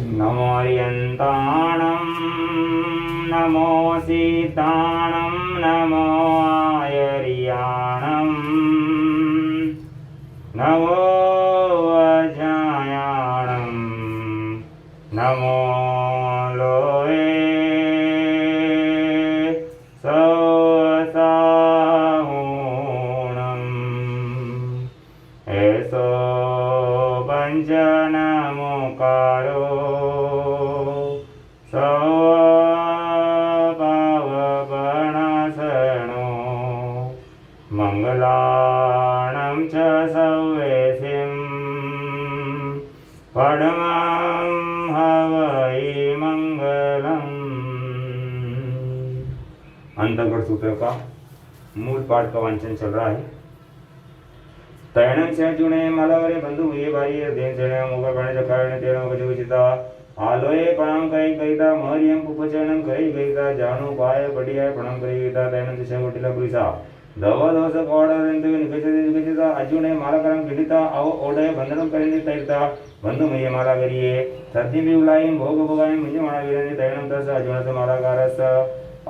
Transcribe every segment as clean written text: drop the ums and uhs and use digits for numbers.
नमोऽर्यन्ताणं नमो सीताणं नमो आयर्याणं नमो वज्रायाणं नमो लोये सवसाहुणम् एषो पञ्चनमुकारो सवपावपणासनो मङ्गलानं च सौवेशिं परमं हवै मंगलम्। अंतर्गत सूत्र का मूल पाठ का वांचन चल रहा है। तैणं से जुणे मलवरे बंधु ये भाई देन से मुख प्राणी जकारण तेरो कजु चिता आलोए प्रणाम कई कईता महरियम पुपचरणं कई कईता जानु पाय बढ़िया प्रणाम कई कईता तैणं से गोटिला पुरिसा दव दोष कोडरंतु निकचिता अजुणे मालकरं किडिता अव ओडे बंधनं करिनि तैरता बंधु मये माला करिए सत्य भी उलाईं भोग भोगाईं मुझे माला वीरनि तैणं तस अजुणस मालाकारस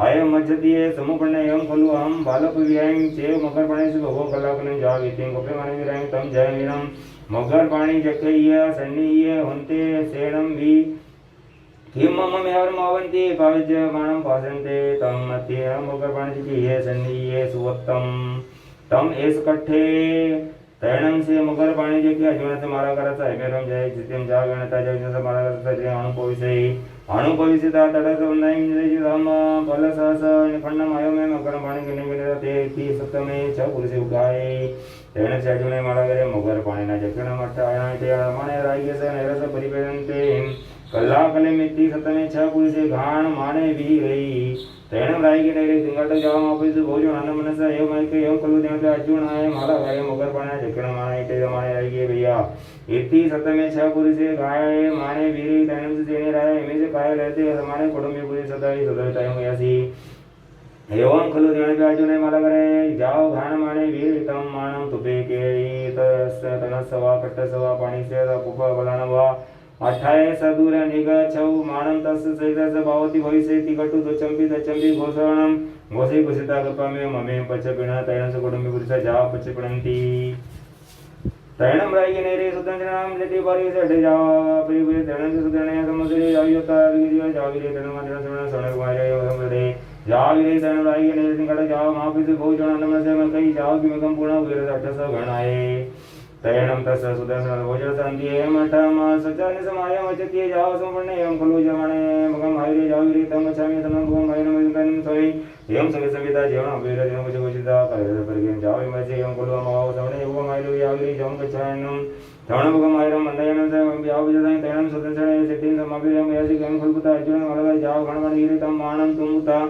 आय मज्जतीये समुपन्न एवं खलु अहम बालक विहायं चेव मकर पाणी से भगो कलाकनं जा वीतिं गोपे माने विरायं तम जय वीरम मगर पाणी जकैय सन्नीय हन्ते सेणं वि किं मम मेहरम अवन्ति काव्य मानं पासन्ते तम मत्ये मकर पाणी जकैय सन्नीय सुवत्तम तम एस कट्ठे तैणं से मकर पाणी जकैय अजुण से मारा करता है मेरम जय जित्यं जा गणता जय से मारा करता है अनुपविसे अनुपविसिता तटस वंदयं निदेशितम फलसहस निफन्नम आयो में मकर पाणी गिने गिने ते ती सप्तमे छ पुरुषे उगाए तैणं से अजुणे मारा करे मकर पाणी ना जकण मठ आया ते माने रायगे से नरस परिपेदन्ते कल्ला कले मिति सप्तमे छ पुरुषे घाण माने वी रही तैणं रायगे नरे सिंगट जाम ऑफिस भोजन अन्न मनस एव माइके एव कलु देवते अर्जुन आए माला गाय मकर पाणी जकण माने ते माने रायगे भैया इति सप्तमे छ पुरुषे गाय माने वीरे तैणं से देने राय इमे से काय रहते समाने कुटुंबी पुरुष सदाई सदाई यासी एवं खलु देवते अर्जुन माला करे जाओ घाण माने वीर तम मानं तुपे के तस तनसवा कट्टसवा पाणी से पुप बलानवा अठाय सदूर निग छौ मानं तस् सैदस भावति भविष्य तिकटु दचंबी घोषणं घोषे घोषिता कपामे ममे पचपिण तैणं से कुटुंबी पुरुष जाओ पचपिणन्ति तैणं रायगे नेरे सुदंजनाम जति बारी से अटे जाओ प्रिय तैणं से सुदंजने समुद्रे जावियोता विगिरियो जाविरे तैणं मात्र सवण सवण कुमारे समुद्रे जाविरे तैणं रायगे नेरे सिंगट जाओ मापि से भोजन अन्न से मैं कई जाओ कि मकम पूर्ण वीर अठस गणाए तैणं तस सुदर्शन भोजन संति एवं अठम सचन समाय मचति जाओ संपन्न एवं खलु जमाने मकम हाइरे जाविरे तम छामि तनं भूम भयनं विदनं सोई एवं सवे सविता जीवन अवीर दिन कुछ कुछिता करे परगेन जाओ मचे एवं कुल माव सवणे एवं माइलो याविरी जम कछायनं तवण भगम आयरम मंदयनं से याव विजय तैणं सुदर्शने सिद्धिं समाभिरम यासि गं खुलपुता अर्जुन अलग जाओ गणमण गिरे तम मानं तुमुता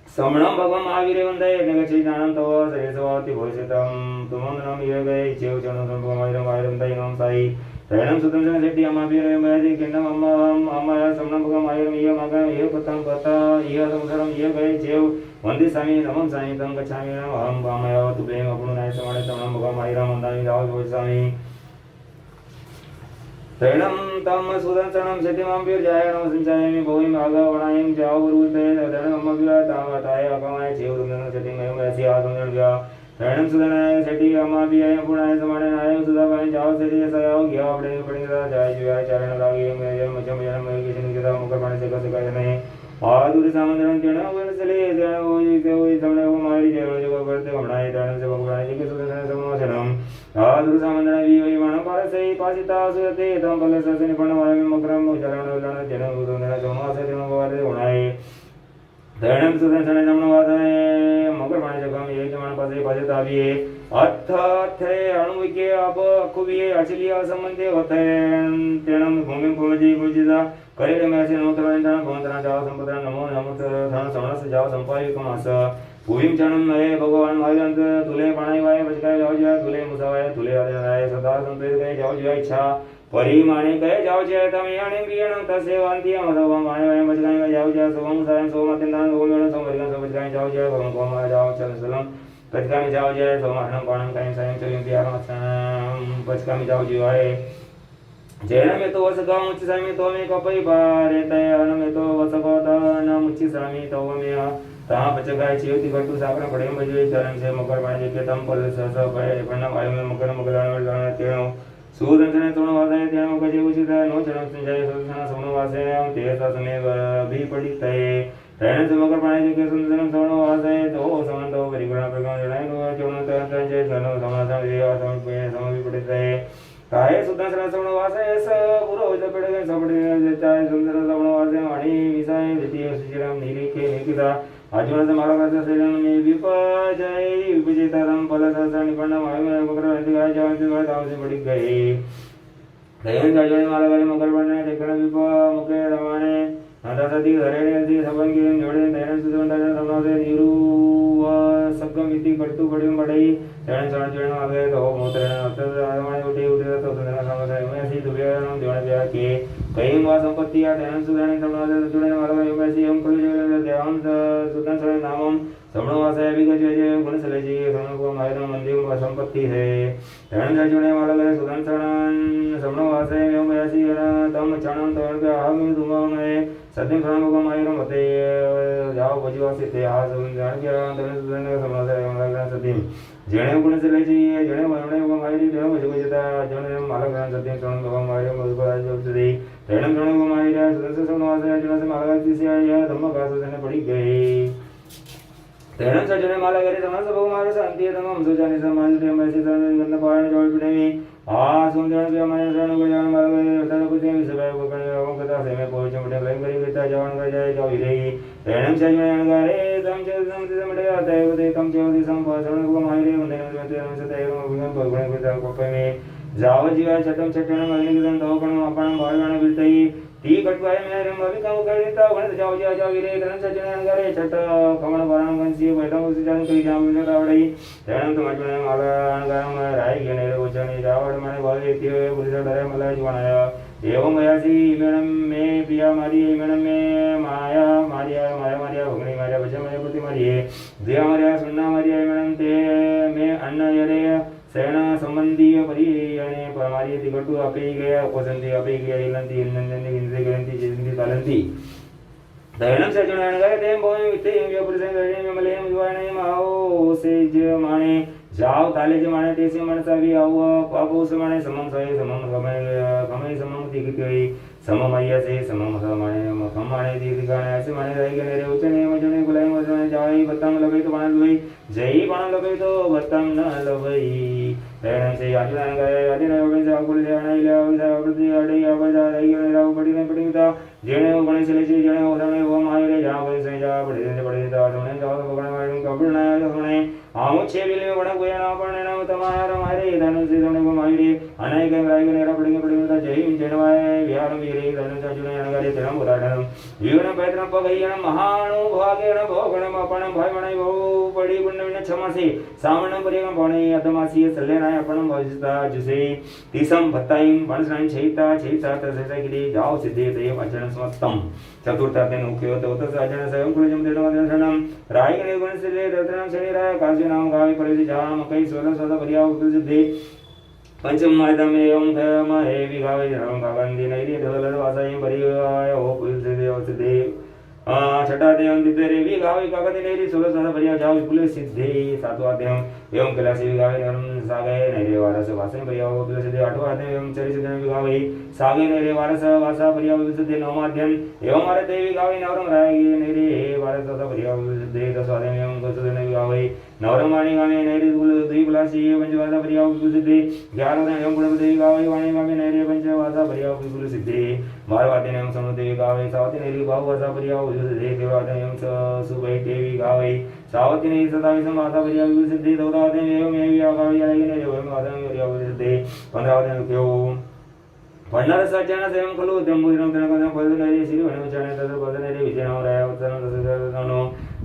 समणं भगवं आविरे वंदे नगछि ज्ञानं तव सरेसवाति भविष्यतं तुमंदनं ये गए चेव चरणं भगवं आयरम तैनं साई तैणं सुदर्शन सेट्टि अमाभिरम यासि किन्नम अम्मा समणं भगवं आयरम ये मगं ये पतं पता ये समुद्रं ये गए चेव वंदे स्वामी नमं स्वामी तं गच्छामि अहं वामया तुभ्यं अपुनाय समणे समणं भगवं आयरम वन्दामि जाओ स्वामी तैणं तम सुदर्शनं सत्यमांभिर्जायणं संचायमि भूमिं आगवणायं जाओ गुरुते तैणं अम्मभिरा तामताय अपमाय चेव सुदर्शन सत्यमयं यासि आसुन्दर्भ्या तैणं सुदर्शनाय सति अम्माभियाय पुनाय समानाय सुदापाय जाओ सति सयाओ ज्ञा पड़ेंगे जाय जुयाय चारण रागे मेजन मचम जनम किशन किदा मुकर पाणी से कसकाय नहीं आदुर सामंतरं तेणं वरसले तेणं ओई समणे वो मारी जेरो जो करते हमणाय तैणं से भगवान जी के सुदर्शन समोसनम आदुर सामंतरं वी मानं पारसै पासिता सुरते तम बलससनि पणवाय मकरं उचरण उलण तेणं उदुनन समोसे तेणं वारे होणाय तैणं सुदर्शन नमनवादय मकर पाणी जगम ये जमान पासे पासिता वी अथ थे अणुविके अब अखुविये अचलिया संबंधे होते तेणं भूमि भूमि गुजिदा करेले में ऐसे नमो तरण भवंतना जाओ संपतरण नमो नमो तरण समणस जाओ संपायुकमास भूमिं चरणं नये भगवान महाजंत तुले पाणैवाय बचकाय जाओ जय तुले मुसावाय तुले आदनाय सदा संतोष गए जाओ जय इच्छा परिमाणे गए जाओ जय तमे अणे बियण तसे वांति अमदव माणैवाय बचकाय जाओ जय सोम सायं सोम अत्यंतान ओमेण सोम वर्गं सोम बचकाय जाओ जय भगवान कोमा जाओ चल सलम बचकाय जाओ जय सोम हरणं पाणं कायं सायं चोयं प्यारं पचकाय जाओ जय जेण में तो वसका मुच्चिसामि तो मे कपै पारे तयन में तो वसको तन मुच्चिसामि तो मे ता पचकाय चियोति कटु साकर पड़े बजे चरण से मकर पाणी के तम पल स पय पन्ना वायु में मकर मकलान वरण तेणो सुदर्शन तोण वासे तेणो कजे उचित नो चरण संजय सुदर्शन सोण वासे ते समे भी पडितये तेण से मकर पाणी के सुदर्शन सोण वासे तो समंतो परिगुण प्रगम जणाय नो चोण तन जय सनो समाधान देवा सम पे सम भी पडितये काय सुदर्शन सोण वासे स पुरो ज पडगे सबडे चाय सुंदर सोण वासे वाणी विसाय द्वितीय सुचिरम निरीखे निकिता अर्जुन से माला करते शरीर में विपजय विपजेता रम फल सहसा निपन्न वायु में मकर अधिकार जान से गए ताम से बढ़ गए दयन अर्जुन माला करे मकर बनने देखना विप मुके रमाने नाता सती हरेणे अति सबन के जोड़े दयन सुदन दयन सबना से निरु व सगम इति करतु बड़ियों बड़ई दयन चरण चरण आगे तो मोत्र अतर आदमाने उठे उठे तो सुदन समझ में ऐसी दुबेरन देवन ब्याह के कई वा संपत्ति या दयन सुदन सबना से जुड़े माला करे ऐसी हम कोई जो देवान सुदन चरण नामम समणो वासे विगत जय गुण सलेजी समणो को मायरम मंदिर संपत्ति है दयन जुड़े माला करे सुदन चरण समणो वासे एवं ऐसी तम चरण तो के आगम दुमा में सत्यम शरण को मायरम मते जाओ बजवासी ते आ जान के दयन सुदन समणो से एवं लग्न सत्यम जेणे गुण सलेजी जेणे वरणे को मायरी जेणे बजवजता जेणे माला करे सत्यम शरण को मायरम उद्भव जोतदे दयन शरण को मायरा सुदन समणो वासे जेणे से माला करती से यह धम्म का सुदन पड़ी गए तेरन सजने माला करे समस्त भगवान मारे शांति तमम सुजानि समाज प्रेम ऐसे सर्व गंध पारण जोड़ पिटेमी आ सुंदर के माया शरण को जान माला करे तद कुछ भी सब को करे ओम कथा से में पहुंच मटे प्रेम करी गता जवान का जाय जाओ रे तेरन सजने करे तम च तम से मटे आता है उदय तम च उदय संपाषण को मायरे उदय में तेरन से तेरन भगवान भगवान को को पे में जाव जीवा छटम छटण मगनि के तो पण आपण भावना बिलतई ती कटवाय में रम अभी काम कर देता गण जाओ जा जाओ रे धन सजन करे छट कमण बाण गंसी बैठा उस जान कई जाम में रावड़ी धन तो मजने माला गरम राई गने उचने जावड़ माने भावे ती पुलिस डरे मला जीवनाया एवं गयासी मेणम में पिया मारी मेणम में माया मारिया माया मारिया भगनी मारिया बचे मारिया पुति मारिए दिया मारिया सुन्ना मारिया मेणम ते में अन्न यरे सेना संबंधी परियणे परमारी दिगटु अपे गया उपसंति अपे गया इलंति इलंति गिनते गंति जिंदगी तालंति दयनम सजन गए ते बोय विते ये पुरुषन गए में मले जुवाने माओ से ज माने जाओ ताले ज माने तेसे मन सभी आओ पापो से माने समम सहे समम कमे समम दिगई सममय से समम माने मखम माने दिगगाने ऐसे माने रही गने रे उचने मजने गुलाई मजने जाई बतम लगे तो बाण लुई जई बाण लगे तो बतम न लवई तेरन से आजुन गए आदिन योगन से अकुल से अणई ले उसे अप्रति अडई आवाजा रही गने राव पड़ी ने पड़ीता जेने वो गणेश ले जेने वो धने वो मायरे जा गए से जा पड़ी ने पड़ीता सुने जाओ तो भगवान मायरे कबुल ना सुने आमो छे बिले बड़ा कोई ना पड़ने ना तुम्हारा मायरे धन से धने को मायरे अनई के राई गने रा पड़ी पड़ीता जय जनवाय विहार वीरे धन से जुने अनगारे तेरम उदाहरण जीवन पैत्र पगयन महानु भागेन भोगण अपन भाई मणई बहु पड़ी पुण्य ने क्षमासी सामण परिगम पणे अदमासी सलेनाय अपन भजता जुसे तिसम भताईम बनसनाय छैता छैता तसे गिरी जाओ सिद्धि ते वचन समस्तम चतुर्था दिन उक्यो तो तस अजन स्वयं कुलजम देणवदन शरणम राय गणे गुण से दर्शनम शनि राय काशी नाम गावे परिधि जाम कई सोल सदा परिया उपिल सिद्धि पंचम मायदम एवं धम हे विगावे धर्म कागंदी नैरी धवल वासाई परिवाय हो पुल सिद्धि हो सिद्धि छठा देव दिव्य विगावे कागंदी नैरी सोल सदा परिया जाओ पुल सिद्धि सातवां देव एवं कैलासी विगावे नरम सागे नैरे वारस वासाई परिया हो पुल सिद्धि आठवां देव एवं चरित देव विगावे सागे नैरे वारस वासा परिया हो सिद्धि नवमां देव एवं मारे देवी विगावे नवरम रागे नैरे वारस वासा परिया हो सिद्धि दसवां देव एवं गोसुदेव विगावे नवरम वाणी गावे नैरे द्वीपलासी पंचवासा परिया हो सिद्धि 11 देव एवं गुणपति गावे वाणी गावे नैरे पंचवासा परिया हो सिद्धि 12वां देव एवं समुदेवी गावे सावती नैरे बहुवासा परिया हो सिद्धि 13वां देव एवं सुबै देवी गावे सावती नैरे 27वां वासा परिया हो सिद्धि 14वां देव एवं मेविया गावे नैरे एवं वासा परिया हो सिद्धि 15वां देव क्यों पन्नार सज्जन सेवं खलु जम्बुदिनं तनकं पदनैरे श्री वनोचने तद पदनैरे विजयनाम राय उत्तरं तसनो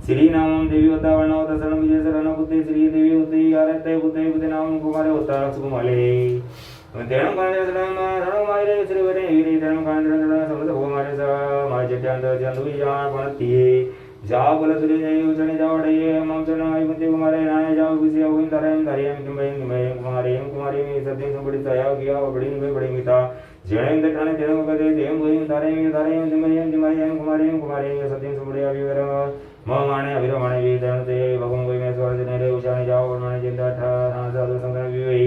श्री नामं देवी होता वर्णव तसनं विजय शरण पुत्री श्री देवी होती आरते पुत्री पुत्री नाम कुमारे होता सुकुमाले तेणं कांदे शरण मायरे श्री वने वीरे तेणं कांदे शरण समस्त कुमारे सा माय जट्यांत जंदुई जान पणतिये जाओ बल सुरे जय उचने जाओ डये मम चरण आई पुत्री कुमारे नाय जाओ विषय होइन तरयं तरयं किमयं कुमारे कुमारे में सत्य संबड़ी तया गया बड़ी में बड़ी मिता जणेन्द्र ठाणे तेणो कदे देव भूयं तारें तारें दिमयं दिमयं कुमारें कुमारें सत्यं सुबुड़िया विवर माने अभिरमणे विदनते भगवान कोई में स्वर्ग ने रे उचाने जाओ और माने जिंदा था साधु संगम भी हुई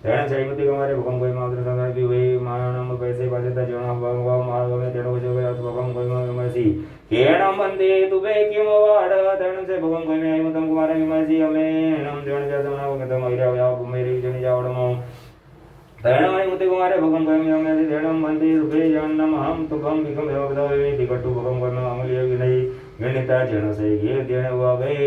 तेण जयमती कुमारे भगवान कोई मात्र संगम भी हुई मानम पैसे बाजता जीवन भगवान मार्ग में तेणो जो गया तो भगवान कोई में मसी केणम बंदे तुबे किम वाड़ तेण से भगवान कोई में मतम कुमारे मसी हमें नम जण जातना को कदम आइरा या मेरी जन जावड़मो तैणमय मुते कुमारे भगवान कोई में हमें तेणम बंदे तुबे जन्नम हम तुभम विकम भगवदवे दिकटु भगवान कोई में अमूल्य विनय गणिता जन से ये देने हुआ गए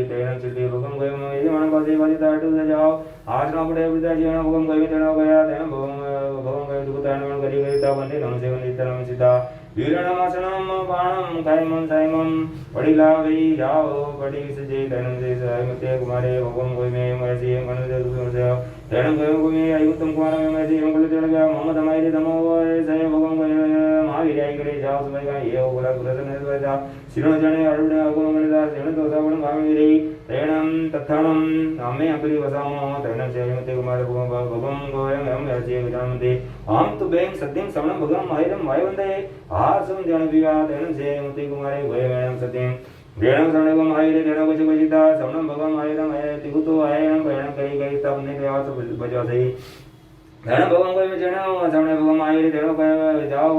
तेरह चिल्ली भगम गए में ये मन पासे पासे ताटू से जाओ आश्रम पड़े बिता जीवन भगम गए में तेरा गया तेरा भगम गए दुख तान मन करी गई ता बंदे नम से बंदे तरम सीता वीरणम आसनम बाणम कायमम सायमम बड़ी लावी जाओ बड़ी सजे तेरह से सायमते कुमारे भगम गए में ऐसी मन से दुख से तेरह गए में आयु तुम कुमार में ऐसी मंगल तेरा गया मोहम्मद हमारे दमो ऐसे भगम गए महावीर आई करे जाओ समय का ये बोला गुरु ने जा सिरण जने अरुण अगुण मणिदास जने दोसावण भावेरी तेणम तथणम हमें अपनी वसामो तेणम जयमते कुमार भगम गोयम हम ऐसे विरामते हम तो बें सत्यम समणम भगम मायरम वायवंदे आसम जन विवाह तेणम जयमते कुमारे गोयम सत्यम वेणम समणम मायरे तेणम कुछ बजिता समणम भगम मायरम है तिगुतो आयम वेणम कई गई तब ने देवा तो बजवा सही तेणम भगम कोई में जने समणे भगम मायरे तेणम कह जाओ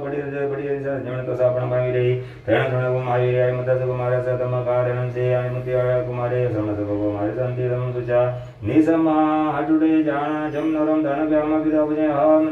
बड़ी जन तो सापण भावी रही तेणम समणे भगम मायरे आय मत कुमार सतम कारणम से आय मति आय कुमारे समण भगम मायरे शांति दम सुचा निसमा हटुडे जाना जम नरम धन व्याम पिता बजे हम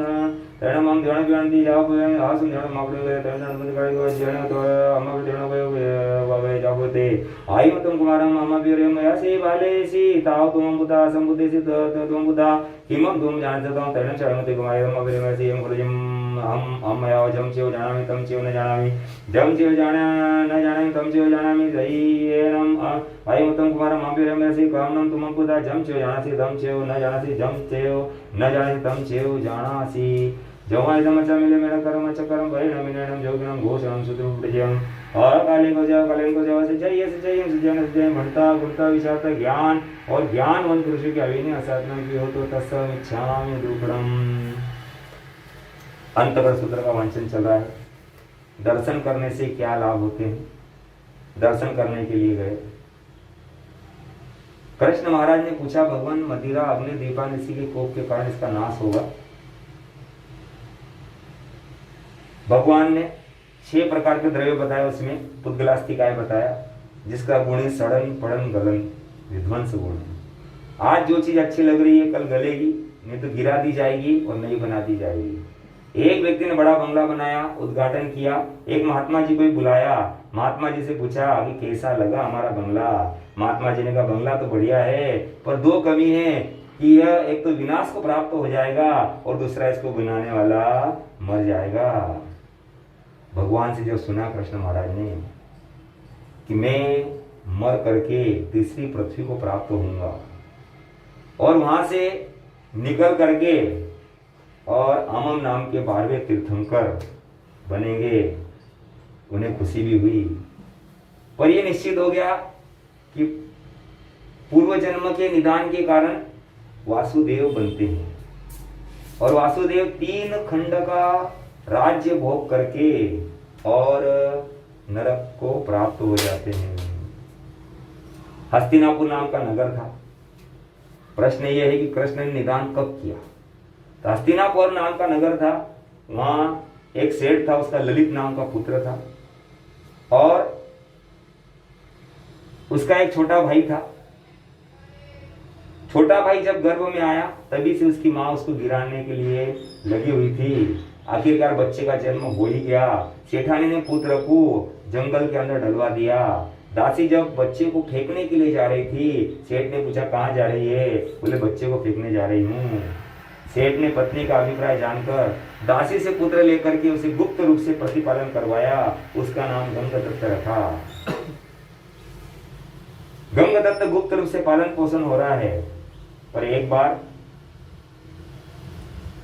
तेणम हम जन जानती जाओ आसुन जन मापड़े गए तेणम मत करे गए जन तो हम तेणम गए वावे जागो ते आय मतम कुमारम हम बिरे मयासी बालेसी ताव तुम बुधा संबुद्धि तुम बुधा हिमम तुम जानते तो तेणम चरणमते कुमारे हम बिरे मयासी हम कुलजम हम मया जम चिव जानामि तम चिव न जानामि जम चिव जाना न जानामि तम चिव जानामि दयेनम आय मतम कुमारम हम बिरे मयासी कामनम तुम बुधा जम चिव जानासि तम चिव न जानासि जम चिव न जानासि तम चिव जानासि जवाय समचा मिले मेरा कर्म चक्रम परिणम विनयनम जोगिनम घोषणम सूत्रम और काले को जाओ से जन से भटता गुणता विचारता ज्ञान और ज्ञानवंत पुरुष की अभिनय असाधना की हो तो तत्सम इच्छामि दुर्गणम। अंतकर सूत्र का वांचन चल रहा है। दर्शन करने से क्या लाभ होते हैं? दर्शन करने के लिए गए कृष्ण महाराज ने पूछा भगवान मदिरा अग्नि दीपानिसी के कोप के कारण इसका नाश होगा। भगवान ने 6 प्रकार के द्रव्य बताए, उसमें पुद्गलास्तिकाय बताया जिसका गुण है सड़न पड़न गलन विध्वंस गुण। आज जो चीज अच्छी लग रही है कल गलेगी, नहीं तो गिरा दी जाएगी और नई बना दी जाएगी। एक व्यक्ति ने बड़ा बंगला बनाया, उद्घाटन किया, एक महात्मा जी को भी बुलाया, महात्मा जी से पूछा कि कैसा लगा हमारा बंगला। महात्मा जी ने कहा बंगला तो बढ़िया है पर 2 कमी है कि यह एक तो विनाश को प्राप्त हो जाएगा और दूसरा इसको बनाने वाला मर जाएगा। भगवान से जब सुना कृष्ण महाराज ने कि मैं मर करके तीसरी पृथ्वी को प्राप्त होऊंगा और वहां से निकल करके और अमम नाम के 12वें तीर्थंकर बनेंगे, उन्हें खुशी भी हुई। पर यह निश्चित हो गया कि पूर्व जन्म के निदान के कारण वासुदेव बनते हैं और वासुदेव 3 खंड का राज्य भोग करके और नरक को प्राप्त हो जाते हैं। हस्तिनापुर नाम का नगर था। प्रश्न यह है कि कृष्ण ने निदान कब किया? तो हस्तिनापुर नाम का नगर था, वहां एक सेठ था, उसका ललित नाम का पुत्र था और उसका एक छोटा भाई था। छोटा भाई जब गर्भ में आया तभी से उसकी माँ उसको गिराने के लिए लगी हुई थी। आखिरकार बच्चे का जन्म हो ही गया। सेठानी ने पुत्र को जंगल के अंदर डलवा दिया। दासी जब बच्चे को फेंकने के लिए जा रही थी, सेठ ने पूछा कहाँ जा रही है? बोले बच्चे को फेंकने जा रही हूँ। सेठ ने पत्नी का अभिप्राय जानकर दासी से पुत्र लेकर के उसे गुप्त रूप से प्रतिपालन करवाया। उसका नाम गंगदत्त रखा। गंगदत्त गुप्त रूप से पालन पोषण हो रहा है। पर एक बार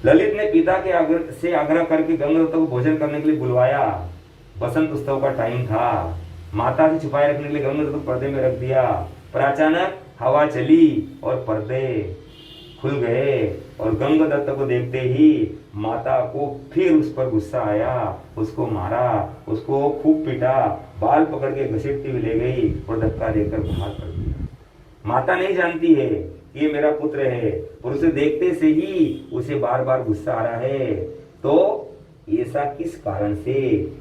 ललित ने पिता के आग्रह करके गंगदत्त को भोजन करने के लिए बुलवाया। बसंत उत्सव का टाइम था। माता से छुपाए रखने के लिए गंगदत्त को पर्दे में रख दिया। पर अचानक हवा चली और पर्दे खुल गए और गंगदत्त को देखते ही माता को फिर उस पर गुस्सा आया, उसको मारा, उसको खूब पीटा, बाल पकड़ के घसीटती हुई ले गई और धक्का देकर बाहर कर दिया। माता नहीं जानती है कि ये मेरा पुत्र है, और उसे देखते से ही उसे बार बार गुस्सा आ रहा है। तो ऐसा किस कारण से?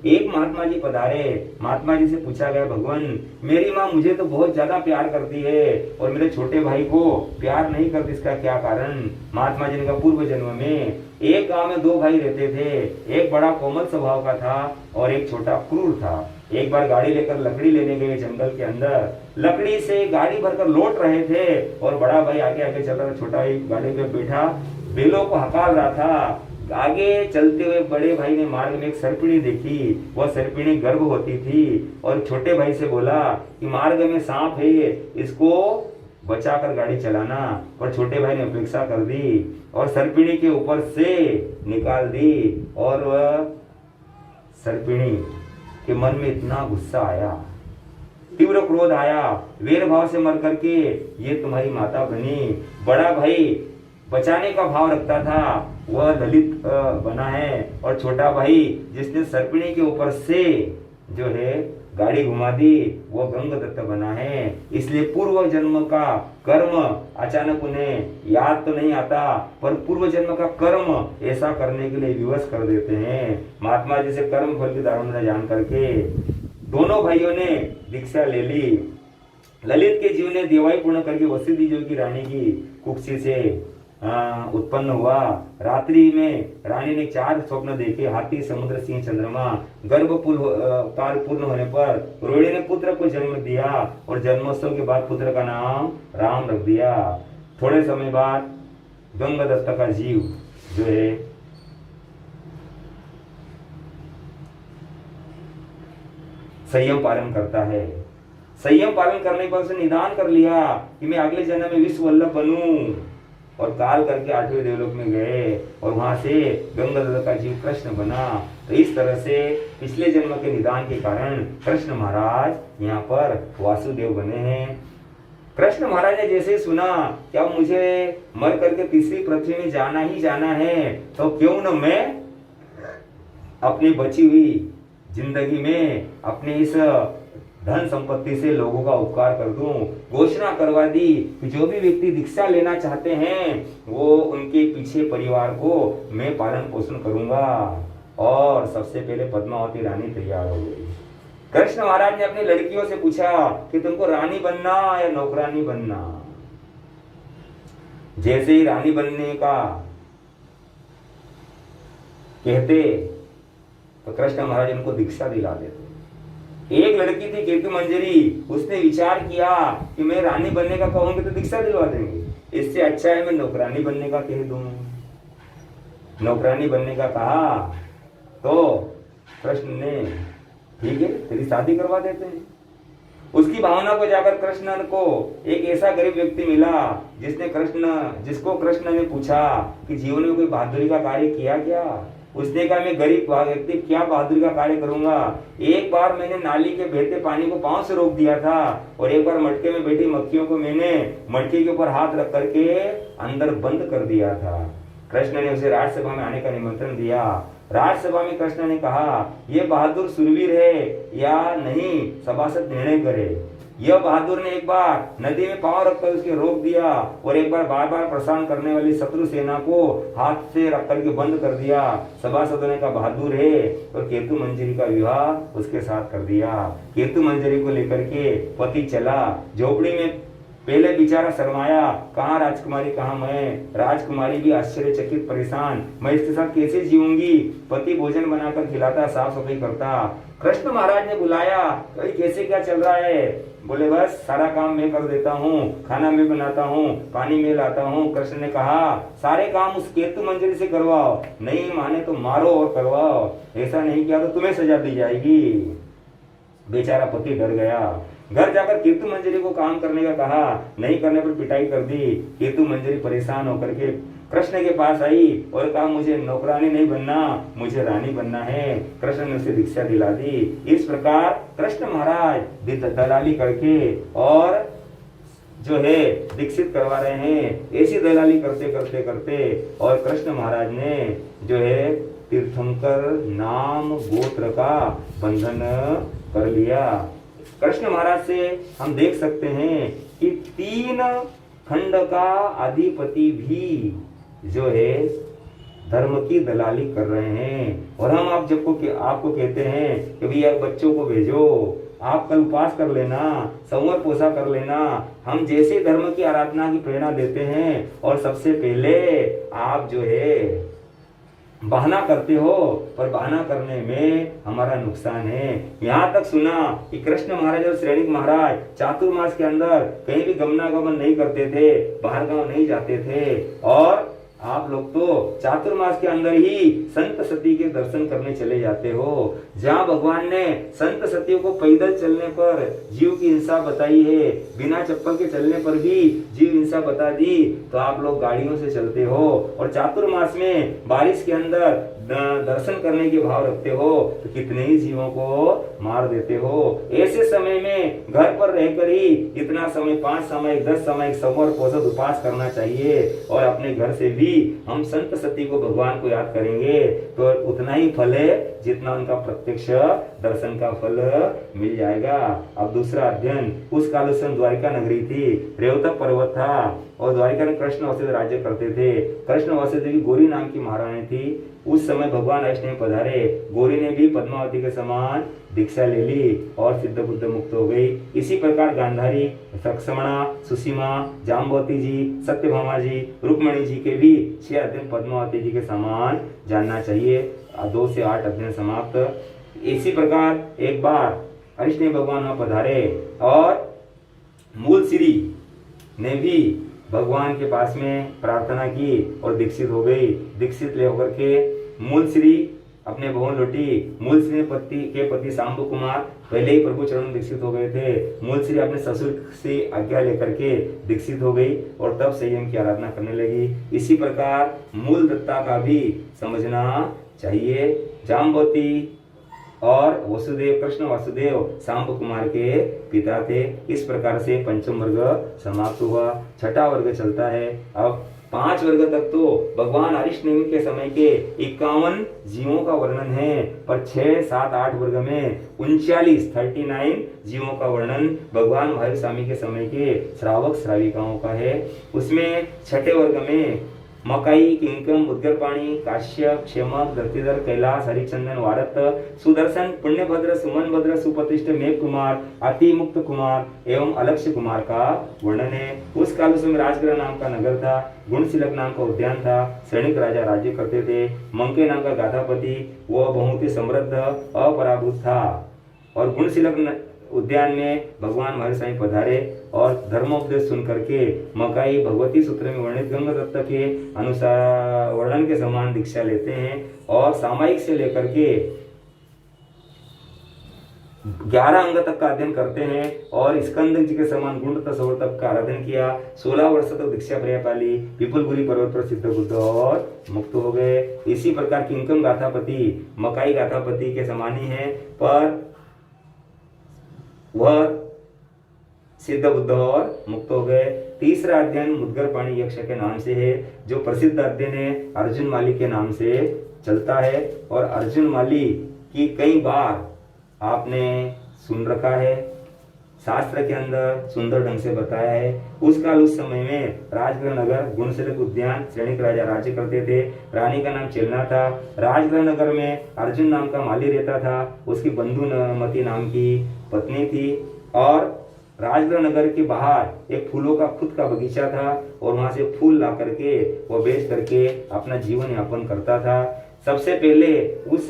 एक महात्मा जी पधारे, महात्मा जी से पूछा गया, भगवान मेरी माँ मुझे तो बहुत ज्यादा प्यार करती है और मेरे छोटे भाई को प्यार नहीं करती, इसका क्या कारण? महात्मा जी ने कहा, पूर्व जन्म में एक गांव में दो भाई रहते थे, एक बड़ा कोमल स्वभाव का था और एक छोटा क्रूर था। एक बार गाड़ी लेकर लकड़ी लेने गए जंगल के अंदर, लकड़ी से गाड़ी भरकर लौट रहे थे और बड़ा भाई आगे आगे चल रहा, छोटा भाई गाड़ी पे बैठा बैलों को हकाल रहा था। आगे चलते हुए बड़े भाई ने मार्ग में एक सर्पिणी देखी, वह सर्पिणी गर्भवती थी और छोटे भाई से बोला कि मार्ग में सांप है, इसको बचाकर गाड़ी चलाना। पर छोटे भाई ने उपेक्षा कर दी और सर्पिणी के ऊपर से निकाल दी, और वह सर्पिणी के मन में इतना गुस्सा आया, तीव्र क्रोध आया, वीर भाव से मर करके ये तुम्हारी माता बनी। बड़ा भाई बचाने का भाव रखता था, वह ललित बना है, और छोटा भाई जिसने सर्पिणी के ऊपर से जो है गाड़ी घुमा दी, वो गंगदत्त बना है। इसलिए पूर्व जन्म का कर्म अचानक उन्हें याद तो नहीं आता, पर पूर्व जन्म का कर्म ऐसा करने के लिए विवश कर देते हैं। महात्मा जी से कर्म फल की दारुणता जान करके दोनों भाइयों ने दीक्षा ले ली। ललित के जीव ने देवाई पूर्ण करके वसुदेव जो की रानी की कुक्षी से उत्पन्न हुआ। रात्रि में रानी ने 4 स्वप्न देखे, हाथी, समुद्र, सिंह, चंद्रमा। गर्भपुल काल पूर्ण होने पर रोहिणी ने पुत्र को जन्म दिया और जन्मोत्सव के बाद पुत्र का नाम राम रख दिया। थोड़े समय बाद गंगदत्त का जीव जो है संयम पालन करता है। संयम पालन करने पर उसने निदान कर लिया कि मैं अगले जन्म में विश्व वल्लभ बनूं, और काल करके 8वें देवलोक में गए और वहां से गंगाधर का जीव कृष्ण बना। तो इस तरह से पिछले जन्म के निदान के कारण कृष्ण महाराज यहाँ पर वासुदेव बने हैं। कृष्ण महाराज ने जैसे सुना क्या मुझे मर करके तीसरी पृथ्वी में जाना ही जाना है, तो क्यों न मैं अपनी बची हुई जिंदगी में अपने इस धन संपत्ति से लोगों का उपकार कर दूं। घोषणा करवा दी कि जो भी व्यक्ति दीक्षा लेना चाहते हैं वो उनके पीछे परिवार को मैं पालन पोषण करूंगा। और सबसे पहले पद्मावती रानी तैयार हो गई। कृष्ण महाराज ने अपनी लड़कियों से पूछा कि तुमको रानी बनना या नौकरानी बनना। जैसे ही रानी बनने का कहते तो कृष्ण महाराज उनको दीक्षा दिला देते। एक लड़की थी कीर्ति मंजरी, उसने विचार किया कि मैं रानी बनने का कहूंगी तो दीक्षा दिलवा देंगे, इससे अच्छा है मैं नौकरानी बनने का कह दूं। नौकरानी बनने का कहा तो कृष्ण ने ठीक है तेरी शादी करवा देते हैं। उसकी भावना को जाकर कृष्ण को एक ऐसा गरीब व्यक्ति मिला जिसको कृष्ण ने पूछा कि जीवन में कोई बहादुरी का कार्य किया क्या। उसने कहा मैं गरीब व्यक्ति क्या बहादुरी का कार्य करूंगा। एक बार मैंने नाली के बहते पानी को पांव से रोक दिया था और एक बार मटके में बैठी मक्खियों को मैंने मटके के ऊपर हाथ रख करके अंदर बंद कर दिया था। कृष्ण ने उसे राज्यसभा में आने का निमंत्रण दिया। राज्यसभा में कृष्ण ने कहा यह बहादुर सुरवीर है या नहीं, सभासद निर्णय करे। यह बहादुर ने एक बार नदी में पांव रखकर उसके रोक दिया और एक बार बार बार प्रसारण करने वाली शत्रु सेना को हाथ से रख करके बंद कर दिया। सभासदों ने कहा बहादुर है, और केतु मंजरी का विवाह उसके साथ कर दिया। केतु मंजरी को लेकर के पति चला झोपड़ी में। पहले बेचारा शर्माया, कहाँ राजकुमारी कहाँ मैं। राजकुमारी भी आश्चर्यचकित परेशान, मैं इसके साथ कैसे जीऊंगी। पति भोजन बनाकर खिलाता, साफ सफाई करता। कृष्ण महाराज ने बुलाया, कैसे क्या चल रहा है। बोले बस सारा काम मैं कर देता हूँ, खाना मैं बनाता हूँ, पानी मैं लाता हूँ। कृष्ण ने कहा सारे काम उस केतु मंजरी से करवाओ, नहीं माने तो मारो और करवाओ, ऐसा नहीं किया तो तुम्हें सजा दी जाएगी। बेचारा पति डर गया। घर जाकर केतु मंजरी को काम करने का कहा, नहीं करने पर पिटाई कर दी। केतु मंजरी परेशान होकर के कृष्ण के पास आई और कहा मुझे नौकरानी नहीं बनना, मुझे रानी बनना है। कृष्ण ने उसे दीक्षा दिला दी। इस प्रकार कृष्ण महाराज दलाली करके और जो है दीक्षित करवा रहे हैं। ऐसी दलाली करते करते करते और कृष्ण महाराज ने जो है तीर्थंकर नाम गोत्र का बंधन कर लिया। कृष्ण महाराज से हम देख सकते हैं कि 3 खंड का अधिपति भी जो है धर्म की दलाली कर रहे हैं। और हम आपको कहते हैं कि भैया बच्चों को भेजो, आप कल उपवास कर लेना, संवर पोसा कर लेना। हम जैसे धर्म की आराधना की प्रेरणा देते हैं और सबसे पहले आप जो है बहाना करते हो, पर बहाना करने में हमारा नुकसान है। यहाँ तक सुना कि कृष्ण महाराज और श्रेणिक महाराज चातुर्मास के अंदर कहीं भी गमनागमन नहीं करते थे, बाहर गांव नहीं जाते थे। और आप लोग तो चातुर्मास के अंदर ही संत सती के दर्शन करने चले जाते हो। जहाँ भगवान ने संत सतियों को पैदल चलने पर जीव की हिंसा बताई है, बिना चप्पल के चलने पर भी जीव हिंसा बता दी, तो आप लोग गाड़ियों से चलते हो और चातुर्मास में बारिश के अंदर दर्शन करने के भाव रखते हो, तो कितने ही जीवों को मार देते हो। ऐसे समय में घर पर रहकर ही इतना समय 5 समय 10 समय संवर पोषद उपवास करना चाहिए। और अपने घर से भी हम संत सती को भगवान को याद करेंगे तो उतना ही फल है जितना उनका प्रत्यक्ष दर्शन का फल मिल जाएगा। अब दूसरा अध्ययन, उस काल उस समय द्वारिका नगरी थी, रेवतक पर्वत था और द्वारिका में कृष्ण वसुदेव राज्य करते थे। कृष्ण वसुदेव की गौरी नाम की महारानी थी। उस समय भगवान अष्टमी पधारे, गौरी ने भी पद्मावती के समान दीक्षा ले ली और सिद्ध बुद्ध मुक्त हो गई। इसी प्रकार गांधारी, सक्समणा, सुसीमा, जाम्बवती जी, सत्यभामा जी, रुक्मणी जी के भी 6 अध्ययन पद्मावती जी के समान जानना चाहिए। 2 से 8 अध्ययन समाप्त। इसी प्रकार एक बार अष्टमी भगवान वहां पधारे और मूल श्री ने भी भगवान के पास में प्रार्थना की और दीक्षित हो गई। दीक्षित ले होकर के मूल श्री अपने भवन लौटी। मूल श्री के पति शांभु कुमार पहले ही प्रभु चरण में दीक्षित हो गए थे। मूल श्री अपने ससुर से आज्ञा लेकर के दीक्षित हो गई और तब संयम की आराधना करने लगी। इसी प्रकार मूल दत्ता का भी समझना चाहिए। जाम्बवती और वसुदेव, कृष्ण वासुदेव शांभु कुमार के पिता थे। इस प्रकार से पंचम वर्ग समाप्त हुआ। छठा वर्ग चलता है। अब 5 वर्ग तक तो भगवान अरिष्टनेमि के समय के 51 जीवों का वर्णन है, पर 6, 7, 8 वर्ग में 39 जीवों का वर्णन भगवान महावीर स्वामी के समय के श्रावक श्राविकाओं का है। उसमें छठे वर्ग में मकाई, किंकम, मुद्गरपाणी, काश्यप, क्षेमक, धरतीधर, कैलाश, हरिचंदन, वारत, सुदर्शन, पुण्यभद्र, सुमनभद्र, सुप्रतिष्ठ, मेघ कुमार, अतिमुक्त कुमार एवं अलक्ष्य कुमार का वर्णन है। उस काल में राजगृह नाम का नगर था, गुणशिलक नाम का उद्यान था, सैनिक राजा राज्य करते थे। मंके नाम का गाधापति, वह बहुत ही समृद्ध अपराभूत था। और गुणशिलक उद्यान में भगवान महावीर स्वामी पधारे और धर्मोपदेश सुन करके मकाई भगवती सूत्र में वर्णित गंग तत्व के अनुसार वर्णन के समान दीक्षा लेते हैं और सामायिक से लेकर के 11 अंग तक का अध्ययन करते हैं और स्कंद जी के समान गुण तत्व तक का आराधन किया। 16 वर्ष तक दीक्षा प्रिया पाली। विपुलपुरी पर्वत पर सिद्ध बुद्ध और मुक्त हो गए। इसी प्रकार किंकम गाथापति मकाई गाथापति के समान ही है, पर वह सिद्ध बुद्ध और मुक्त हो गए। तीसरा अध्ययन मुद्गरपाणी यक्ष के नाम से है, जो प्रसिद्ध अध्ययन है अर्जुन माली के नाम से चलता है। और अर्जुन माली की कई बार आपने सुन रखा है, शास्त्र के अंदर सुंदर ढंग से बताया है। उस काल उस समय में राजगृह नगर गुणशिलक उद्यान सैनिक राजा राज्य करते थे। रानी का नाम चेलना था। राजगृह नगर में अर्जुन नाम का माली रहता था। उसकी बंधुमती नाम की पत्नी थी और राजगृह नगर के बाहर एक फूलों का खुद का बगीचा था और वहां से फूल ला करके वह बेच करके अपना जीवन यापन करता था। सबसे पहले उस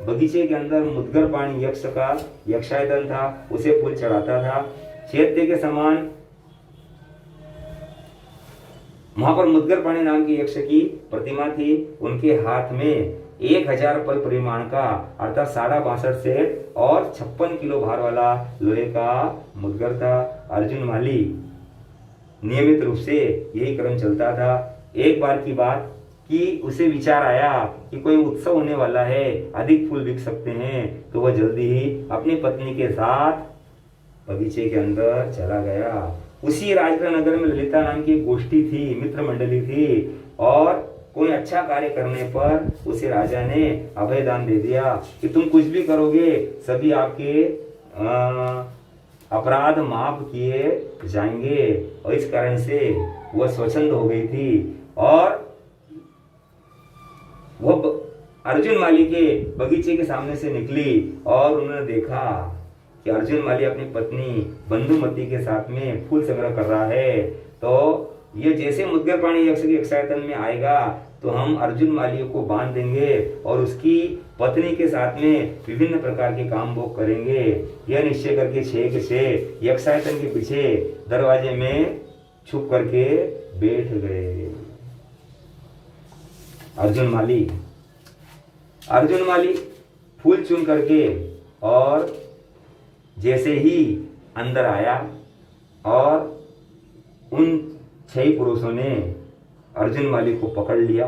बगीचे के अंदर मुद्गरपाणी यक्ष का यक्षायतन था, उसे फूल चढ़ाता था। चैत्य के समान वहां पर मुद्गरपाणी नाम की यक्ष की प्रतिमा थी। उनके हाथ में 1000 पल परिमाण का अर्थात 62.5 सेट और 56 किलो भार वाला लोहे का मुद्गर था। अर्जुन माली नियमित रूप से यही क्रम चलता था। एक बार की बात कि उसे विचार आया कि कोई उत्सव होने वाला है, अधिक फूल बिक सकते हैं, तो वह जल्दी ही अपनी पत्नी के साथ बगीचे के अंदर चला गया उसी राजगृह नगर में ललिता नाम की एक गोष्ठी थी, मित्र मंडली थी, और कोई अच्छा कार्य करने पर उसे राजा ने अभय दान दे दिया कि तुम कुछ भी करोगे सभी आपके अपराध माफ किए जाएंगे। और इस कारण से वह स्वच्छंद हो गई थी और वह अर्जुन माली के बगीचे के सामने से निकली और उन्होंने देखा कि अर्जुन माली अपनी पत्नी बंधुमती के साथ में फूल संग्रह कर रहा है। तो ये जैसे मुद्गर प्राणी यक्ष के यक्षायतन में आएगा तो हम अर्जुन माली को बांध देंगे और उसकी पत्नी के साथ में विभिन्न प्रकार के काम वो करेंगे। यह निश्चय करके 6 के 6 यक्षायतन के पीछे दरवाजे में छुप करके बैठ गए। अर्जुन माली फूल चुन करके और जैसे ही अंदर आया और उन 6 पुरुषों ने अर्जुन माली को पकड़ लिया,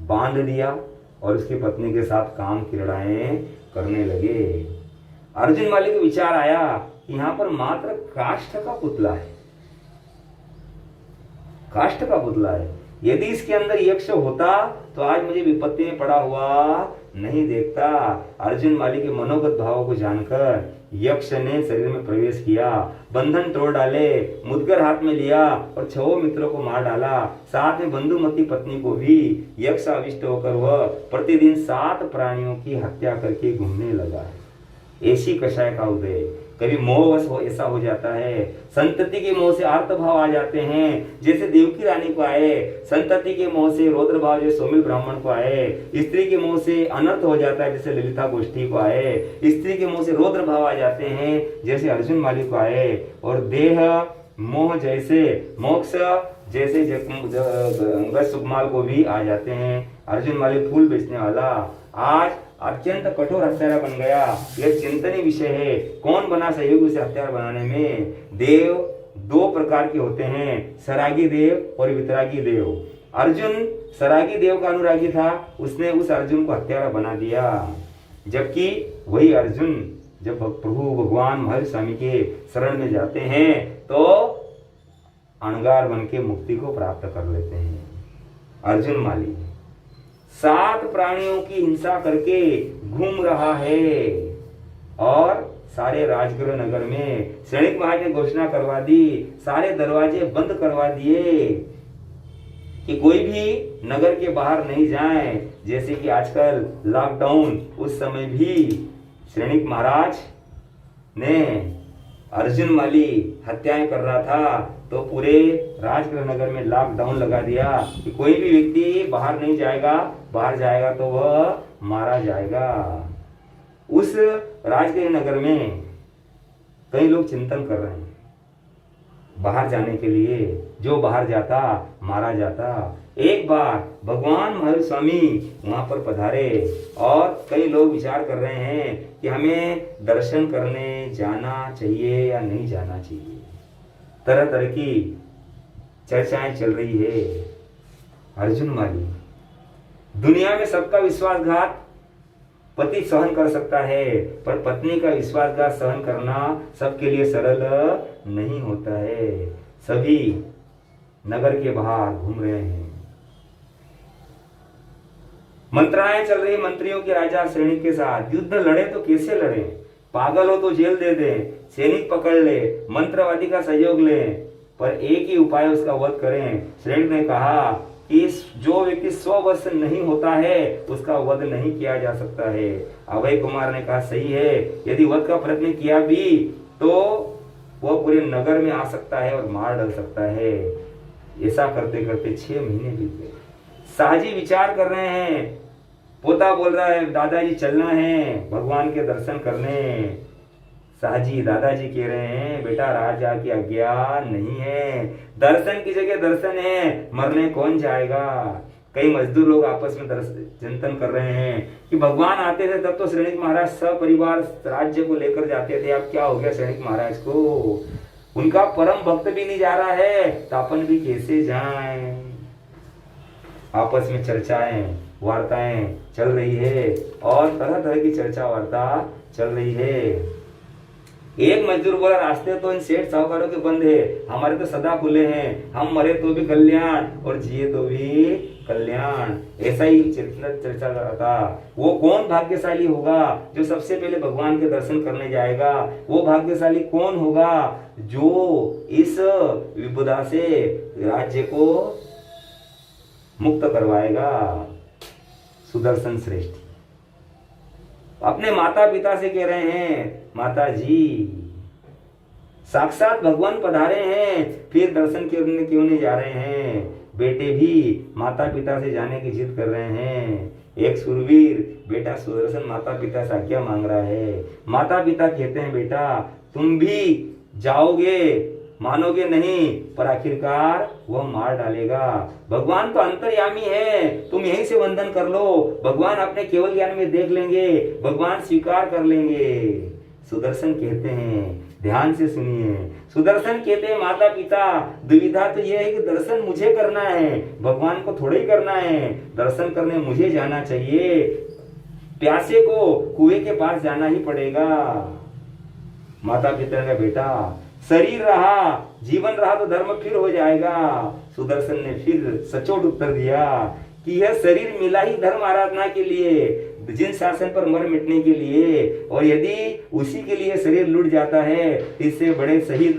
बांध दिया और उसकी पत्नी के साथ काम क्रीड़ाएं करने लगे। अर्जुन माली को विचार आया कि यहां पर मात्र काष्ठ का पुतला है, काष्ठ का पुतला है। यदि इसके अंदर यक्ष होता तो आज मुझे विपत्ति में पड़ा हुआ नहीं देखता। अर्जुन माली के मनोगत भावों को जानकर यक्ष ने शरीर में प्रवेश किया, बंधन तोड़ डाले, मुद्गर हाथ में लिया और 6 मित्रों को मार डाला। साथ में बंधुमती पत्नी को भी यक्ष आविष्ट होकर वह प्रतिदिन 7 प्राणियों की हत्या करके घूमने लगा है। ऐसी कषाय का उदय। कभी मोहवश ऐसा हो जाता है, संतति के मोह से आर्त भाव आ जाते हैं, जैसे देवकी रानी को आए। संतति के मोह से रौद्र भाव जैसे सोमिल ब्राह्मण को आए। स्त्री के मोह से अनर्थ हो जाता है जैसे ललिता गोष्ठी को आए। स्त्री के मोह से रौद्र भाव आ जाते हैं जैसे अर्जुन माली को आए। और देह मोह जैसे मोक्ष जैसे सुकमाल को भी आ जाते हैं। अर्जुन माली फूल बेचने वाला आज अत्यंत कठोर हत्यारा बन गया। यह चिंतनीय विषय है, कौन बना सहयोगी उसे हत्यारा बनाने में। देव 2 प्रकार के होते हैं, सरागी देव और वितरागी देव। अर्जुन सरागी देव का अनुरागी था, उसने उस अर्जुन को हत्यारा बना दिया। जबकि वही अर्जुन जब प्रभु भगवान महर्षि स्वामी के शरण में जाते हैं तो अणगार बन के मुक्ति को प्राप्त कर लेते हैं। अर्जुन माली 7 प्राणियों की हिंसा करके घूम रहा है और सारे राजगृह नगर में सैनिक महाराज ने घोषणा करवा दी, सारे दरवाजे बंद करवा दिए कि कोई भी नगर के बाहर नहीं जाए। जैसे कि आजकल लॉकडाउन, उस समय भी सैनिक महाराज ने अर्जुन माली हत्याएं कर रहा था तो पूरे राजगृह नगर में लॉकडाउन लगा दिया कि कोई भी व्यक्ति बाहर नहीं जाएगा, बाहर जाएगा तो वह मारा जाएगा। उस राजगृह नगर में कई लोग चिंतन कर रहे हैं बाहर जाने के लिए, जो बाहर जाता मारा जाता। एक बार भगवान महर्षि स्वामी वहां पर पधारे और कई लोग विचार कर रहे हैं कि हमें दर्शन करने जाना चाहिए या नहीं जाना चाहिए। तरह तरह की चर्चाएं चल रही है। अर्जुन माली, दुनिया में सबका विश्वासघात पति सहन कर सकता है, पर पत्नी का विश्वासघात सहन करना सबके लिए सरल नहीं होता है। सभी नगर के बाहर घूम रहे हैं, मंत्रणाएं चल रही, मंत्रियों के राजा सैनिक के साथ। युद्ध लड़े तो कैसे लड़े, पागल हो तो जेल दे दे, सैनिक पकड़ ले, मंत्रवादी का सहयोग ले, पर एक ही उपाय उसका वध करें। सैनिक ने कहा कि जो व्यक्ति 100 वर्ष नहीं होता है उसका वध नहीं किया जा सकता है। अभय कुमार ने कहा सही है, यदि वध का प्रयत्न किया भी तो वह पूरे नगर में आ सकता है और मार डाल सकता है। ऐसा करते करते 6 महीने बीत गए। साहजी विचार कर रहे हैं, पोता बोल रहा है दादाजी चलना है भगवान के दर्शन करने। साहजी दादाजी कह रहे हैं बेटा राजा की आज्ञा नहीं है, दर्शन की जगह दर्शन है, मरने कौन जाएगा। कई मजदूर लोग आपस में चिंतन कर रहे हैं कि भगवान आते थे तब तो सैनिक महाराज सपरिवार राज्य को लेकर जाते थे, अब क्या हो गया सैनिक महाराज को, उनका परम भक्त भी नहीं जा रहा है तो अपन भी कैसे जाएं। आपस में चर्चाएं वार्ताएं चल रही है और तरह तरह की चर्चा वार्ता चल रही है। एक मजदूर बोला, रास्ते तो इन सेठ साहूकारों के बंद है, हमारे तो सदा खुले हैं, हम मरे तो भी कल्याण और जिए तो भी कल्याण। ऐसा ही चर्चा कर रहा था। वो कौन भाग्यशाली होगा जो सबसे पहले भगवान के दर्शन करने जाएगा? वो भाग्यशाली कौन होगा जो इस विपदा से राज्य को मुक्त करवाएगा? सुदर्शन श्रेष्ठ अपने माता पिता से कह रहे हैं, माता जी साक्षात भगवान पधारे हैं, फिर दर्शन करने क्यों नहीं जा रहे हैं? बेटे भी माता पिता से जाने की जिद कर रहे हैं। एक सुरवीर बेटा सुदर्शन माता पिता से आज्ञा मांग रहा है। माता पिता कहते हैं, बेटा तुम भी जाओगे, मानोगे नहीं, पर आखिरकार वह मार डालेगा। भगवान तो अंतर्यामी है, तुम यहीं से वंदन कर लो, भगवान अपने केवल ज्ञान में देख लेंगे, भगवान स्वीकार कर लेंगे। सुदर्शन कहते हैं, ध्यान से सुनिए, सुदर्शन कहते हैं, माता पिता दुविधा तो यह है कि दर्शन मुझे करना है, भगवान को थोड़ा ही करना है। दर्शन करने मुझे जाना चाहिए, प्यासे को कुएं के पास जाना ही पड़ेगा। माता पिता का बेटा शरीर रहा, जीवन रहा तो धर्म फिर हो जाएगा। सुदर्शन ने फिर सचोट उत्तर दिया कि यह शरीर मिला ही धर्म आराधना के लिए, जिन शासन पर मर मिटने के लिए, और यदि उसी के लिए शरीर लुट जाता है, इससे बड़े शहीद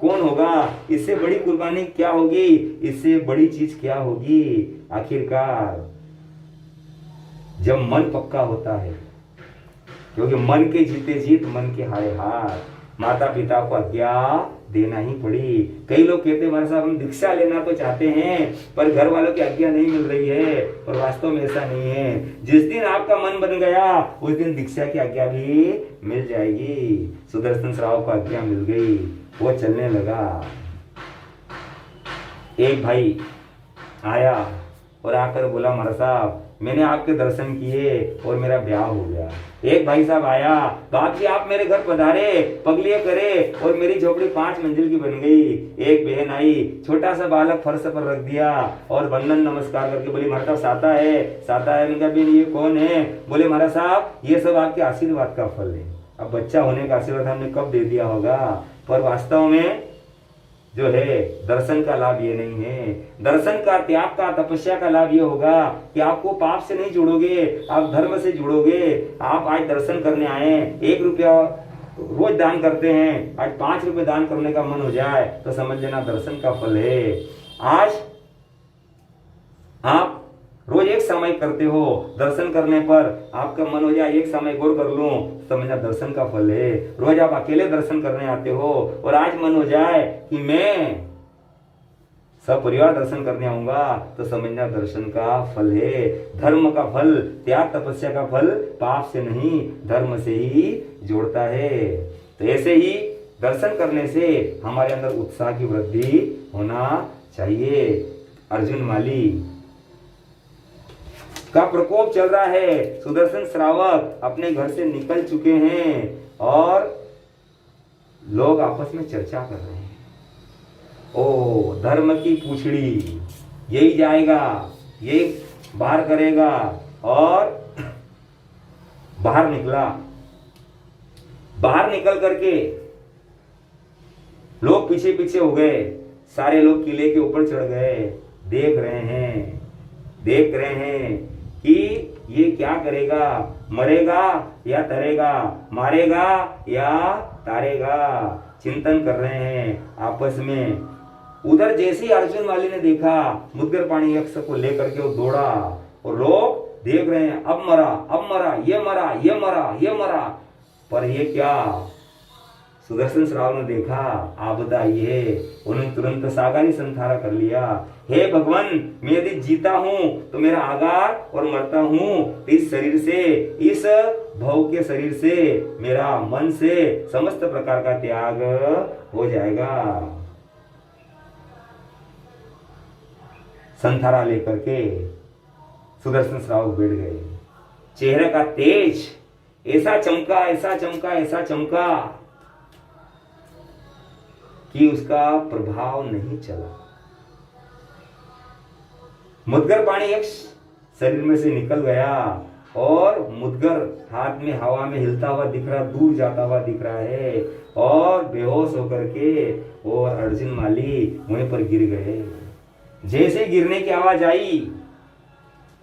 कौन होगा? इससे बड़ी कुर्बानी क्या होगी? इससे बड़ी चीज क्या होगी? आखिरकार जब मन पक्का होता है, क्योंकि मन के जीते जीत, मन के हारे हार, माता पिता को आज्ञा देना ही पड़ी। कई लोग कहते हैं, हमारे साहब हम दीक्षा लेना तो चाहते हैं, पर घर वालों की आज्ञा नहीं मिल रही है, और वास्तव में ऐसा नहीं है। जिस दिन आपका मन बन गया, उस दिन दीक्षा की आज्ञा भी मिल जाएगी। सुदर्शन श्राव को आज्ञा मिल गई, वो चलने लगा। एक भाई आया और आकर बोला, महाराज साहब मैंने आपके दर्शन किए और मेरा ब्याह हो गया। एक भाई साहब आया, बाप जी आप मेरे घर पधारे, पगलिए करे, और मेरी झोपड़ी 5 मंजिल की बन गई। एक बहन आई, छोटा सा बालक फर्श पर रख दिया और वंदन नमस्कार करके बोली, महाराज साहब साता है, साता है। मैंने कहा बहन ये कौन है? बोले महाराज साहब ये सब आपके आशीर्वाद का फल है। अब बच्चा होने का आशीर्वाद हमने कब दे दिया होगा, पर वास्तव में जो है दर्शन का लाभ ये नहीं है। दर्शन का, त्याग का, तपस्या का लाभ ये होगा कि आपको पाप से नहीं जुड़ोगे, आप धर्म से जुड़ोगे। आप आज दर्शन करने आए, 1 रुपया रोज दान करते हैं, आज 5 रुपए दान करने का मन हो जाए तो समझ लेना दर्शन का फल है। आज आप रोज 1 समय करते हो, दर्शन करने पर आपका मन हो जाए 1 समय गौर कर लूं, समझना दर्शन का फल है। रोज आप अकेले दर्शन करने आते हो और आज मन हो जाए कि मैं सब परिवार दर्शन करने आऊंगा, तो समझना दर्शन का फल है। धर्म का फल, त्याग तपस्या का फल पाप से नहीं धर्म से ही जोड़ता है। तो ऐसे ही दर्शन करने से हमारे अंदर उत्साह की वृद्धि होना चाहिए। अर्जुन माली का प्रकोप चल रहा है, सुदर्शन श्रावक अपने घर से निकल चुके हैं और लोग आपस में चर्चा कर रहे हैं। ओ धर्म की पूछड़ी, यही जाएगा, यही बाहर करेगा। और बाहर निकला, बाहर निकल करके लोग पीछे पीछे हो गए, सारे लोग किले के ऊपर चढ़ गए, देख रहे हैं कि ये क्या करेगा, मरेगा या तरेगा, मारेगा या तारेगा। चिंतन कर रहे हैं आपस में। उधर जैसे ही अर्जुन वाली ने देखा, मुद्गर पाणी यक्ष को लेकर के वो दौड़ा और लोग देख रहे हैं, अब मरा, अब मरा, ये मरा, ये मरा, ये मरा। पर ये क्या, सुदर्शन श्राव ने देखा आपदा ये, उन्होंने तुरंत सागारी संथारा कर लिया। हे भगवान, मैं यदि जीता हूं तो मेरा आगार और मरता हूं इस शरीर से, इस भव के शरीर से, मेरा मन से समस्त प्रकार का त्याग हो जाएगा। संथारा लेकर के सुदर्शन श्राव बैठ गए। चेहरे का तेज ऐसा चमका, ऐसा चमका, ऐसा चमका कि उसका प्रभाव नहीं चला। मुद्गर पाणी यक्ष शरीर में से निकल गया और मुदगर हाथ में हवा में हिलता हुआ दिख रहा, दूर जाता हुआ दिख रहा है, और बेहोश होकर के और अर्जुन माली वहीं पर गिर गए। जैसे गिरने की आवाज आई,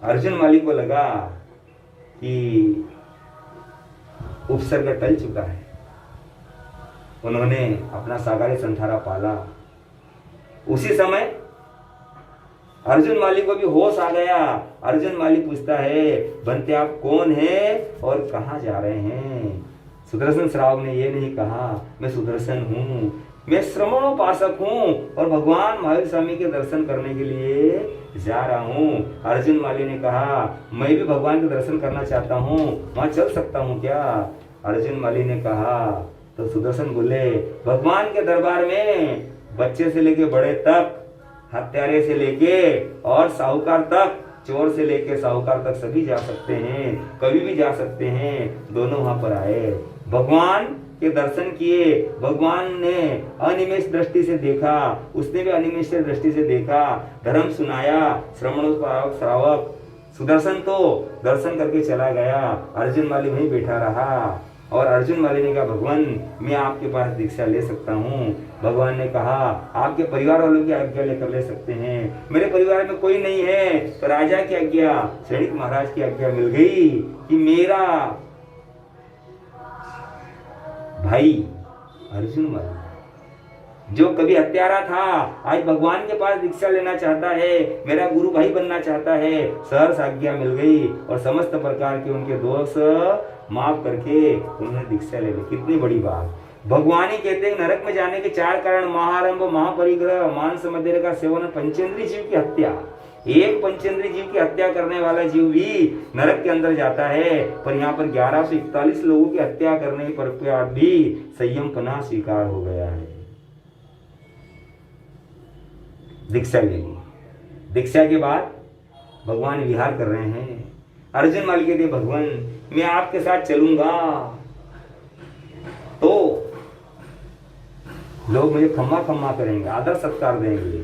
अर्जुन माली को लगा कि उपसर्ग टल चुका है। उन्होंने अपना सागारी संथारा पाला। उसी समय अर्जुन माली को भी होश आ गया। अर्जुन माली पूछता है, बनते आप कौन हैं और कहाँ जा रहे हैं? सुदर्शन श्रावक ने ये नहीं कहा मैं सुदर्शन हूँ, मैं श्रमणोपासक हूँ और भगवान महावीर स्वामी के दर्शन करने के लिए जा रहा हूँ। अर्जुन माली ने कहा मैं भी भगवान के दर्शन करना चाहता हूँ, वहां चल सकता हूँ क्या? अर्जुन माली ने कहा, तो सुदर्शन बोले भगवान के दरबार में बच्चे से लेके बड़े तक, हत्यारे से लेके और साहूकार तक, चोर से लेके साहूकार तक सभी जा सकते हैं, कभी भी जा सकते हैं। दोनों वहां पर आए, भगवान के दर्शन किए। भगवान ने अनिमेष दृष्टि से देखा, उसने भी अनिमेष दृष्टि से देखा, धर्म सुनाया। श्रावक सुदर्शन तो दर्शन करके चला गया, अर्जुन माली वहीं बैठा रहा। और अर्जुन माली ने कहा भगवान मैं आपके पास दीक्षा ले सकता हूँ। भगवान ने कहा आपके परिवार वालों की आज्ञा लेकर ले सकते हैं, मेरे परिवार में कोई नहीं है। तो राजा की आज्ञा, सैनिक महाराज की आज्ञा मिल गई कि मेरा भाई अर्जुन माली जो कभी हत्यारा था, आज भगवान के पास दीक्षा लेना चाहता है, मेरा गुरु भाई बनना चाहता है। सहर्ष आज्ञा मिल गई और समस्त प्रकार के उनके दोष माफ करके उन्होंने दीक्षा ले ली। कितनी बड़ी बात। भगवान ही कहते हैं नरक में जाने के 4 कारण, महारंभ, महापरिग्रह, मांस मदिरा का सेवन, पंचेंद्रिय जीव की हत्या। एक पंचेंद्रिय जीव की हत्या करने वाला जीव भी नरक के अंदर जाता है, पर यहाँ पर 1141 लोगों की हत्या करने पर भी संयम पना स्वीकार हो गया है। दीक्षा ले ली। दीक्षा के बाद भगवान विहार कर रहे हैं। अर्जुन माली कहते भगवान मैं आपके साथ चलूंगा तो लोग मुझे खम्मा खम्मा करेंगे, आदर सत्कार देंगे।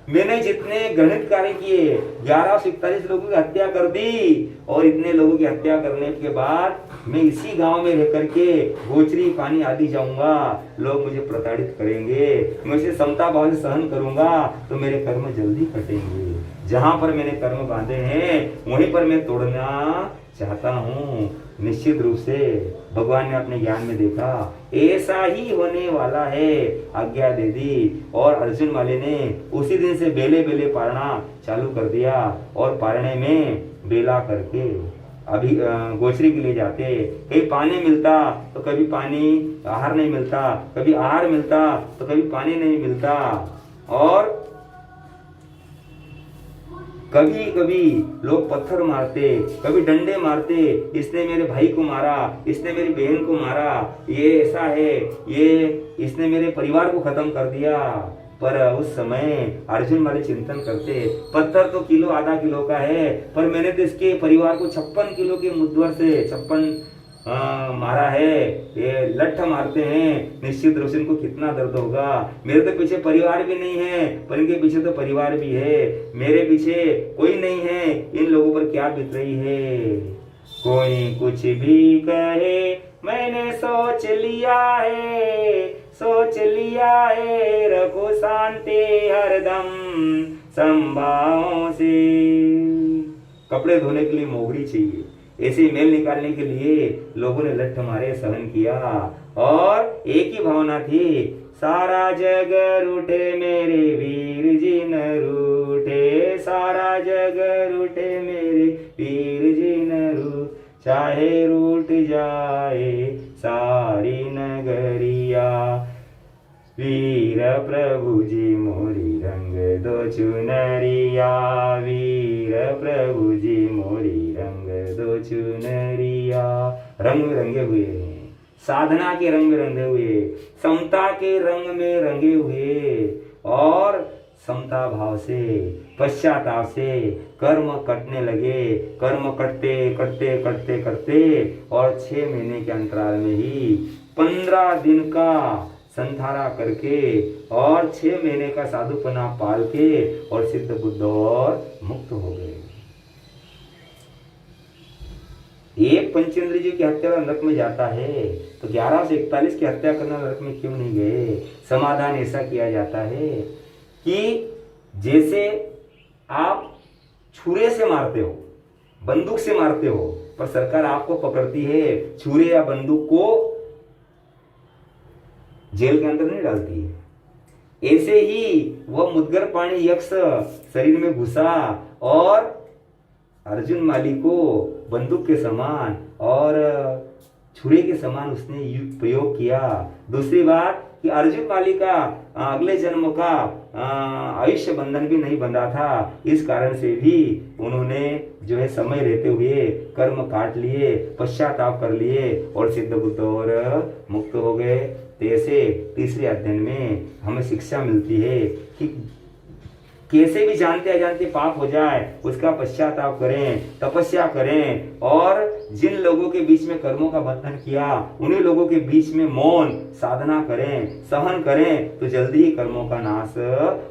मैंने जितने गणित कार्य किए, 1141 लोगों की हत्या कर दी, और इतने लोगों की हत्या करने के बाद मैं इसी गांव में रह करके गोचरी पानी आदि जाऊंगा, लोग मुझे प्रताड़ित करेंगे, मैं इसे समता भाव से सहन करूंगा तो मेरे कर्म जल्दी कटेंगे। जहां पर मैंने कर्म बांधे हैं वहीं पर मैं तोड़ना चाहता हूँ। निश्चित रूप से भगवान ने अपने ज्ञान में देखा ऐसा ही होने वाला है, आज्ञा दे दी। और अर्जुन माली ने उसी दिन से बेले बेले पारना चालू कर दिया, और पारने में बेला करके अभी गोचरी के लिए जाते। कहीं पानी मिलता तो कभी पानी आहार नहीं मिलता, कभी आहार मिलता तो कभी पानी नहीं मिलता, और कभी कभी लोग पत्थर मारते, कभी डंडे मारते, इसने मेरे भाई को मारा, इसने मेरी बहन को मारा, ये ऐसा है, ये इसने मेरे परिवार को खत्म कर दिया। पर उस समय अर्जुन माली चिंतन करते, पत्थर तो किलो आधा किलो का है, पर मैंने तो इसके परिवार को 56 किलो के मुद्दर से 56 मारा है। ये लठ मारते हैं, निश्चित रूप से इनको कितना दर्द होगा। मेरे तो पीछे परिवार भी नहीं है, पर इनके पीछे तो परिवार भी है, मेरे पीछे कोई नहीं है, इन लोगों पर क्या बीत रही है। कोई कुछ भी कहे मैंने सोच लिया है, सोच लिया है, रखो शांति हरदम संभाओं से। कपड़े धोने के लिए मोगरी चाहिए, ऐसे मेल निकालने के लिए लोगों ने लठ मारे, सहन किया, और एक ही भावना थी, सारा जग रूठे मेरे वीर जी न रूठे, सारा जग रूठे मेरे वीर जी न रूठे, चाहे रूठ जाए सारी नगरिया, वीर प्रभु जी मोरी रंग दो चुनरिया, वीर प्रभु जी मोरी रंग दो चुनरिया। रंग में रंगे हुए हैं, साधना के रंग में रंगे हुए, समता के रंग में रंगे हुए, और समता भाव से, पश्चाताप से कर्म कटने लगे। कर्म कटते कटते कटते करते और 6 महीने के अंतराल में ही 15 दिन का संधारा करके और 6 महीने का साधुपना पाल के और सिद्ध बुद्ध और मुक्त हो गए। एक पंचेंद्रिय की हत्या वाला नरक में जाता है, तो 1141 की हत्या करने वाला नरक में क्यों नहीं गए? समाधान ऐसा किया जाता है कि जैसे आप छुरे से मारते हो, बंदूक से मारते हो, पर सरकार आपको पकड़ती है, छुरे या बंदूक को जेल के अंदर नहीं डालती है। ऐसे ही वह मुदगर पाणी यक्ष शरीर में घुसा और अर्जुन माली को बंदूक के समान और छुरे के समान उसने प्रयोग किया। दूसरी बात कि अर्जुन माली का अगले जन्म का आयुष्य बंधन भी नहीं बंधा था, इस कारण से भी उन्होंने जो है समय रहते हुए कर्म काट लिए, पश्चाताप कर लिए और सिद्ध बुद्ध और मुक्त हो गए। ऐसे तीसरे अध्ययन में हमें शिक्षा मिलती है कि कैसे भी जानते अजानते पाप हो जाए उसका पश्चाताप करें, तपस्या करें, और जिन लोगों के बीच में कर्मों का बंधन किया उन्हीं लोगों के बीच में मौन साधना करें, सहन करें, तो जल्दी ही कर्मों का नाश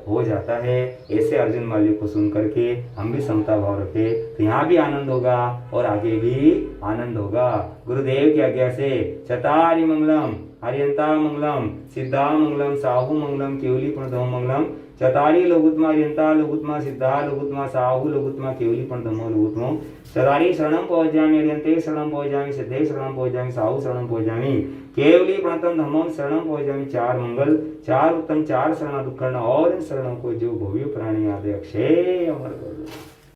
हो जाता है। ऐसे अर्जुन माली को सुन करके हम भी समता भाव रखें तो यहाँ भी आनंद होगा और आगे भी आनंद होगा। गुरुदेव की आज्ञा से चतारि मंगलम, हरियंता मंगलम, सिद्धा मंगलम, साहू मंगलम, केवली प्रणतमो मंगलम, चतारी लघुत्मा, हरियंता लघुत्मा, सिद्धा लघुत्मा, साहू लघुत्मा, केवली प्रणतमो लघुत्मो, चतारी शरणं पहुंचामि, हरियंते शरणं पहुंचामि, सिद्धे शरणं पहुंचामि, साहू शरणं पहुंचामि, केवली प्रणतम धम्मं शरणं पहुंचामि। 4 मंगल, 4 उत्तम, 4 शरण दुखर्ण, और इन शरणों को जो भव्य प्राणी आदि अक्षय अमर कर दो।